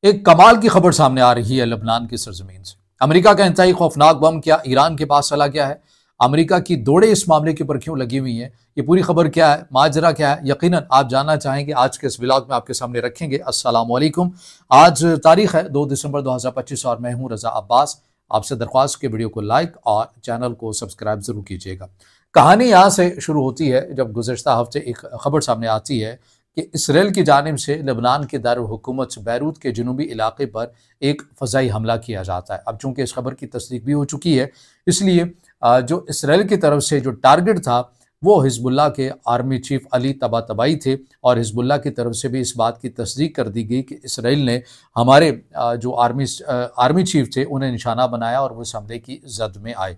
एक कमाल की खबर सामने आ रही है लेबनान की सरजमीन से। अमेरिका का इंतहाई खौफनाक बम क्या ईरान के पास चला गया है? अमेरिका की दौड़े इस मामले के ऊपर क्यों लगी हुई हैं? ये पूरी खबर क्या है, माजरा क्या है, यकीनन आप जानना चाहेंगे। आज के इस व्लॉग में आपके सामने रखेंगे। अस्सलाम वालेकुम। आज तारीख है 2 दिसंबर 2025 और मैं हूं रजा अब्बास। आपसे दरख्वास्त के वीडियो को लाइक और चैनल को सब्सक्राइब जरूर कीजिएगा। कहानी यहाँ से शुरू होती है जब गुज़श्ता हफ्ते एक खबर सामने आती है कि इसराइल की जानिब से लेबनान के दारुल हुकूमत बैरूत के जनूबी इलाके पर एक फ़ज़ाई हमला किया जाता है। अब चूंकि इस खबर की तस्दीक भी हो चुकी है, इसलिए जो इसराइल की तरफ से जो टारगेट था वो हिजबुल्लाह के आर्मी चीफ अली तबातबाई थे, और हिजबुल्लाह की तरफ से भी इस बात की तस्दीक कर दी गई कि इसराइल ने हमारे जो आर्मी चीफ थे उन्हें निशाना बनाया और वो इस हमले की जद में आए।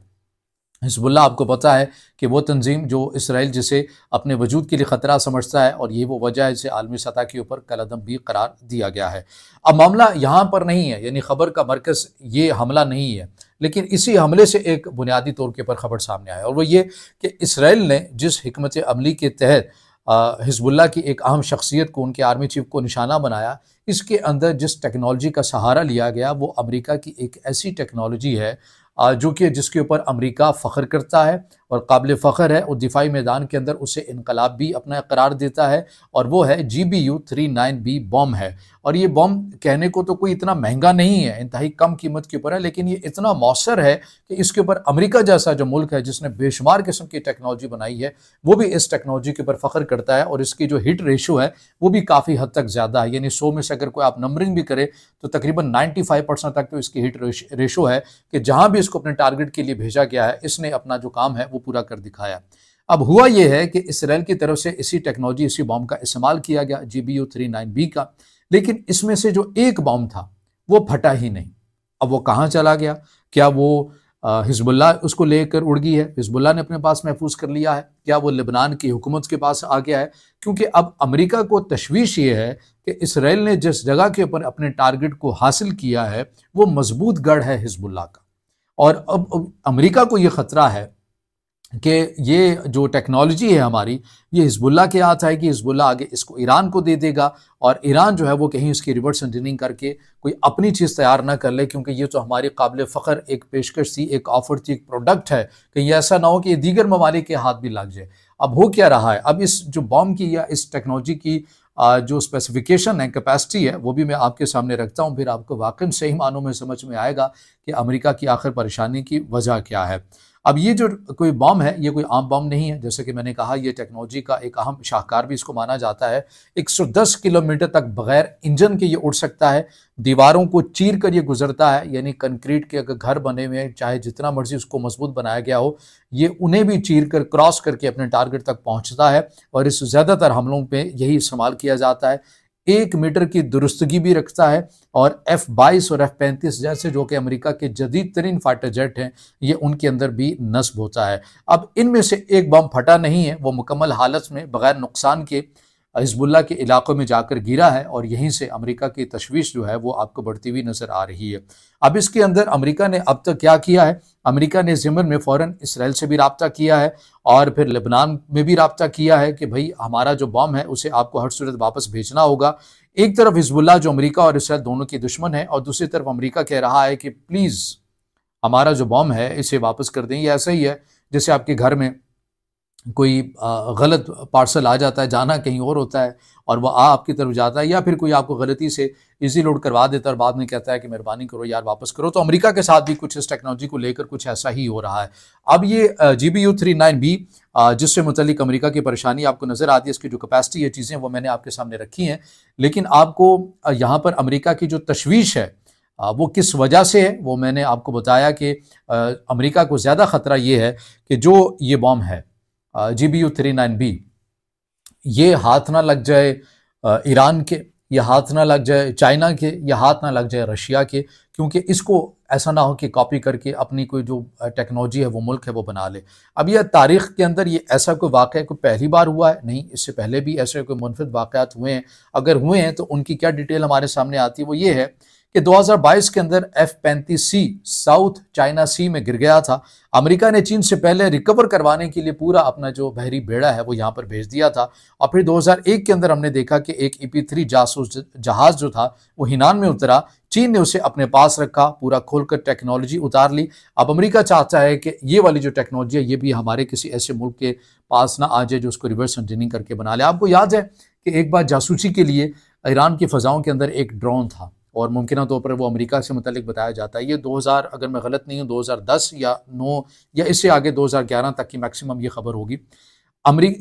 हिजबुल्लाह आपको पता है कि वो तंजीम जो इसराइल जिसे अपने वजूद के लिए ख़तरा समझता है, और ये वो वजह है जिसे आलमी सतह के ऊपर कलअदम भी करार दिया गया है। अब मामला यहाँ पर नहीं है, यानी खबर का मरकज़ ये हमला नहीं है, लेकिन इसी हमले से एक बुनियादी तौर के ऊपर खबर सामने आया, और वो ये कि इसराइल ने जिस हिकमत अमली के तहत हिजबुल्लाह की एक अहम शख्सियत को, उनके आर्मी चीफ को निशाना बनाया, इसके अंदर जिस टेक्नोलॉजी का सहारा लिया गया वो अमेरिका की एक ऐसी टेक्नोलॉजी है जो कि जिसके ऊपर अमेरिका फ़ख्र करता है और काबिल फ़ख्र है, और दिफाई मैदान के अंदर उसे इनकलाब भी अपना करार देता है, और वो है GBU-39B बॉम है। और ये बॉम कहने को तो कोई इतना महंगा नहीं है, इंतहाई कम कीमत के ऊपर है, लेकिन ये इतना मौसर है कि इसके ऊपर अमेरिका जैसा जो मुल्क है जिसने बेशुमार किस्म की टेक्नोलॉजी बनाई है, वो भी इस टेक्नोलॉजी के ऊपर फ़ख्र करता है, और इसकी जो हिट रेशो है वो भी काफ़ी हद तक ज़्यादा है। यानी 100 में से अगर कोई आप नंबरिंग भी करें तो तकरीबन 95% तक तो इसकी हिट रेशो है कि जहाँ भी इसको अपने टारगेट के लिए भेजा गया है इसने अपना जो काम है वो पूरा कर दिखाया। अब हुआ यह है कि इसराइल की तरफ से इसी टेक्नोलॉजी, इसी बॉम्ब का इस्तेमाल किया गया, GBU-39B का, लेकिन इसमें से जो एक बॉम्ब था वो फटा ही नहीं। अब वो कहाँ चला गया? क्या वो हिजबुल्लाह उसको लेकर उड़ गई है, हिजबुल्लाह ने अपने पास महफूज कर लिया है? क्या वो लेबनान की हुकूमत के पास आ गया है? क्योंकि अब अमेरिका को तशवीश ये है कि इसराइल ने जिस जगह के ऊपर अपने टारगेट को हासिल किया है वो मजबूत गढ़ है हिजबुल्लाह का, और अब अमेरिका को ये ख़तरा है कि ये जो टेक्नोलॉजी है हमारी, ये हिजबुल्लाह के हाथ आएगी, हिजबुल्लाह आगे इसको ईरान को दे देगा, और ईरान जो है वो कहीं इसकी रिवर्स इंजीनियरिंग करके कोई अपनी चीज़ तैयार ना कर ले, क्योंकि ये तो हमारी काबिल फ़ख्र एक पेशकश थी, एक ऑफर थी, एक प्रोडक्ट है। कहीं ऐसा ना हो कि ये दीगर ममालिक के हाथ भी लग जाए। अब हो क्या रहा है, अब इस जो बॉम्ब की या इस टेक्नोलॉजी की जो स्पेसिफिकेशन है, कैपेसिटी है, वो भी मैं आपके सामने रखता हूँ, फिर आपको वाकई सही मानों में समझ में आएगा कि अमेरिका की आखिर परेशानी की वजह क्या है। अब ये जो कोई बॉम्ब है ये कोई आम बॉम्ब नहीं है, जैसे कि मैंने कहा ये टेक्नोलॉजी का एक अहम शाहकार भी इसको माना जाता है। 110 किलोमीटर तक बगैर इंजन के ये उड़ सकता है, दीवारों को चीर कर ये गुजरता है, यानी कंक्रीट के अगर घर बने हुए हैं, चाहे जितना मर्जी उसको मजबूत बनाया गया हो, ये उन्हें भी चीर कर क्रॉस करके अपने टारगेट तक पहुंचता है, और इस ज़्यादातर हमलों पर यही इस्तेमाल किया जाता है। 1 मीटर की दुरुस्तगी भी रखता है, और F-22 और F-35 जैसे जो कि अमेरिका के जदीद तरीन फाइटर जेट हैं, ये उनके अंदर भी नस्ब होता है। अब इनमें से एक बम फटा नहीं है, वो मुकम्मल हालत में बगैर नुकसान के हिजबुल्लाह के इलाकों में जाकर गिरा है, और यहीं से अमेरिका की तशवीश जो है वो आपको बढ़ती हुई नजर आ रही है। अब इसके अंदर अमेरिका ने अब तक क्या किया है? अमेरिका ने ज़िमन में फ़ौरन इसराइल से भी रब्ता किया है, और फिर लेबनान में भी रब्ता किया है कि भाई हमारा जो बॉम्ब है उसे आपको हर सूरत वापस भेजना होगा। एक तरफ हिजबुल्लाह जो अमेरिका और इसराइल दोनों की दुश्मन है, और दूसरी तरफ अमेरिका कह रहा है कि प्लीज़ हमारा जो बॉम्ब है इसे वापस कर दें। ये ऐसा ही है जैसे आपके घर में कोई गलत पार्सल आ जाता है, जाना कहीं और होता है और वह आपकी तरफ जाता है, या फिर कोई आपको गलती से इजी लोड करवा देता है और बाद में कहता है कि मेहरबानी करो यार वापस करो। तो अमेरिका के साथ भी कुछ इस टेक्नोलॉजी को लेकर कुछ ऐसा ही हो रहा है। अब ये GBU-39B जिससे मुतल्लिक अमेरिका की परेशानी आपको नज़र आती है, इसकी जो कैपेसिटी, ये चीज़ें वो मैंने आपके सामने रखी हैं, लेकिन आपको यहाँ पर अमेरिका की जो तशवीश है वो किस वजह से है वो मैंने आपको बताया कि अमेरिका को ज़्यादा ख़तरा ये है कि जो ये बॉम्ब है GBU-39B, ये हाथ ना लग जाए ईरान के, या हाथ ना लग जाए चाइना के, या हाथ ना लग जाए रशिया के, क्योंकि इसको ऐसा ना हो कि कॉपी करके अपनी कोई जो टेक्नोलॉजी है वो मुल्क है वो बना ले। अब यह तारीख़ के अंदर ये ऐसा कोई वाक़या कोई पहली बार हुआ है नहीं, इससे पहले भी ऐसे कोई मुनफिद वाक़यात हुए हैं। अगर हुए हैं तो उनकी क्या डिटेल हमारे सामने आती है, वो ये है कि 2022 के अंदर F-35C साउथ चाइना सी में गिर गया था। अमेरिका ने चीन से पहले रिकवर करवाने के लिए पूरा अपना जो बहरी बेड़ा है वो यहाँ पर भेज दिया था। और फिर 2001 के अंदर हमने देखा कि एक EP-3 जासूस जहाज जो था वो हिनान में उतरा। चीन ने उसे अपने पास रखा, पूरा खोलकर टेक्नोलॉजी उतार ली। अब अमेरिका चाहता है कि ये वाली जो टेक्नोलॉजी है ये भी हमारे किसी ऐसे मुल्क के पास ना आ जाए जो उसको रिवर्स इंजीनियरिंग करके बना ले। आपको याद है कि एक बार जासूसी के लिए ईरान की फ़ज़ाओं के अंदर एक ड्रोन था और मुमकिन तौर पर वो अमेरिका से मुतल्लिक बताया जाता है। ये 2000, अगर मैं गलत नहीं हूँ, 2010 या 9 या इससे आगे 2011 तक की मैक्सिमम ये खबर होगी।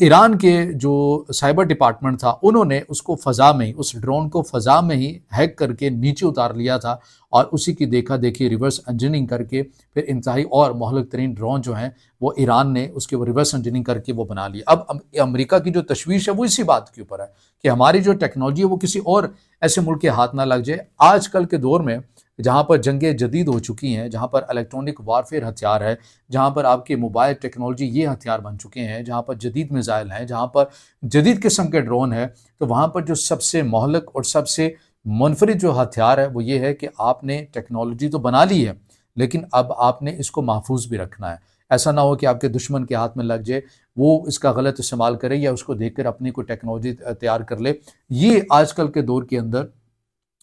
ईरान के जो साइबर डिपार्टमेंट था उन्होंने उसको फ़ज़ा में ही, उस ड्रोन को फ़ज़ा में ही हैक करके नीचे उतार लिया था और उसी की देखा देखी रिवर्स इंजीनियरिंग करके फिर इंतहाई और मोहलक तरीन ड्रोन जो हैं वो ईरान ने उसके वो रिवर्स इंजीनियरिंग करके वो बना लिया। अब अमेरिका की जो तशवीश है वो इसी बात के ऊपर है कि हमारी जो टेक्नोलॉजी है वो किसी और ऐसे मुल्क के हाथ ना लग जाए। आजकल के दौर में जहाँ पर जंगें जदीद हो चुकी हैं, जहाँ पर इलेक्ट्रॉनिक वारफेयर हथियार है, जहाँ पर आपके मोबाइल टेक्नोलॉजी ये हथियार बन चुके हैं, जहाँ पर जदीद मिसाइल हैं, जहाँ पर जदीद किस्म के ड्रोन हैं, तो वहाँ पर जो सबसे मोहलक और सबसे मुनफरिद जो हथियार है वो ये है कि आपने टेक्नोलॉजी तो बना ली है लेकिन अब आपने इसको महफूज भी रखना है। ऐसा ना हो कि आपके दुश्मन के हाथ में लग जाए, वो इसका गलत इस्तेमाल करे या उसको देखकर अपनी कोई टेक्नोलॉजी तैयार कर ले। ये आजकल के दौर के अंदर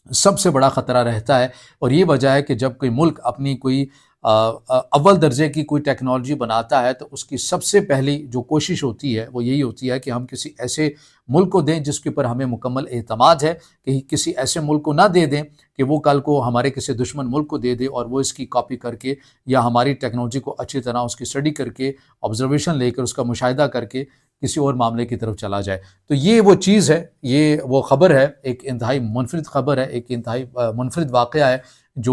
सबसे बड़ा ख़तरा रहता है और ये वजह है कि जब कोई मुल्क अपनी कोई अव्वल दर्जे की कोई टेक्नोलॉजी बनाता है तो उसकी सबसे पहली जो कोशिश होती है वो यही होती है कि हम किसी ऐसे मुल्क को दें जिसके ऊपर हमें मुकम्मल एतमाद है, कि किसी ऐसे मुल्क को ना दे दें कि वो कल को हमारे किसी दुश्मन मुल्क को दे दे और वो इसकी कॉपी करके या हमारी टेक्नोलॉजी को अच्छी तरह उसकी स्टडी करके ऑब्जर्वेशन लेकर उसका मुशाहिदा करके किसी और मामले की तरफ चला जाए। तो ये वो चीज़ है, ये वो ख़बर है, एक इंतहाई मुनफरिद ख़बर है, एक इंतहाई मुनफरिद वाक़या है जो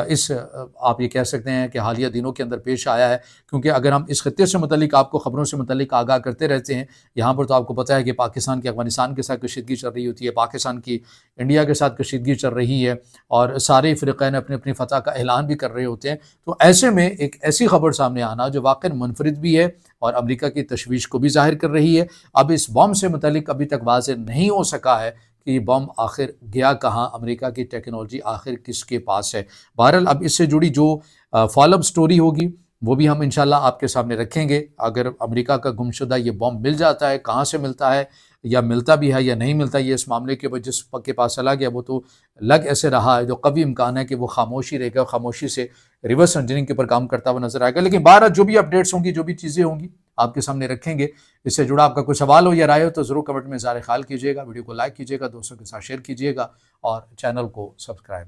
इस आप ये कह सकते हैं कि हालिया दिनों के अंदर पेश आया है। क्योंकि अगर हम इस खत्ते से मुतल्लिक आपको ख़बरों से मुतल्लिक आगाह करते रहते हैं, यहाँ पर तो आपको पता है कि पाकिस्तान की अफ़गानिस्तान के साथ कशीदगी चल रही होती है, पाकिस्तान की इंडिया के साथ कशीदगी चल रही है और सारे फ़िरक़ैन अपनी अपनी फ़तह का ऐलान भी कर रहे होते हैं। तो ऐसे में एक ऐसी खबर सामने आना जो वाक़ई मुनफरिद भी है और अमेरिका की तशवीश को भी ज़ाहिर कर रही है। अब इस बम से मुतल्लिक अभी तक वाज़ेह नहीं हो सका है कि ये बम आखिर गया कहाँ, अमेरिका की टेक्नोलॉजी आखिर किसके पास है। बहरहाल अब इससे जुड़ी जो फॉलोअप स्टोरी होगी वो भी हम इंशाल्लाह आपके सामने रखेंगे। अगर अमेरिका का गुमशुदा ये बम मिल जाता है, कहाँ से मिलता है या मिलता भी है या नहीं मिलता, ये इस मामले के ऊपर जिस के पास चला गया वो तो लग ऐसे रहा है जो कभी इम्कान है कि वो खामोशी रहेगा, खामोशी से रिवर्स इंजीनियरिंग के ऊपर काम करता हुआ नजर आएगा। लेकिन बारह जो भी अपडेट्स होंगी, जो भी चीज़ें होंगी आपके सामने रखेंगे। इससे जुड़ा आपका कोई सवाल हो या राय हो तो ज़रूर कमेंट में इज़हार ख्याल कीजिएगा, वीडियो को लाइक कीजिएगा, दोस्तों के साथ शेयर कीजिएगा और चैनल को सब्सक्राइब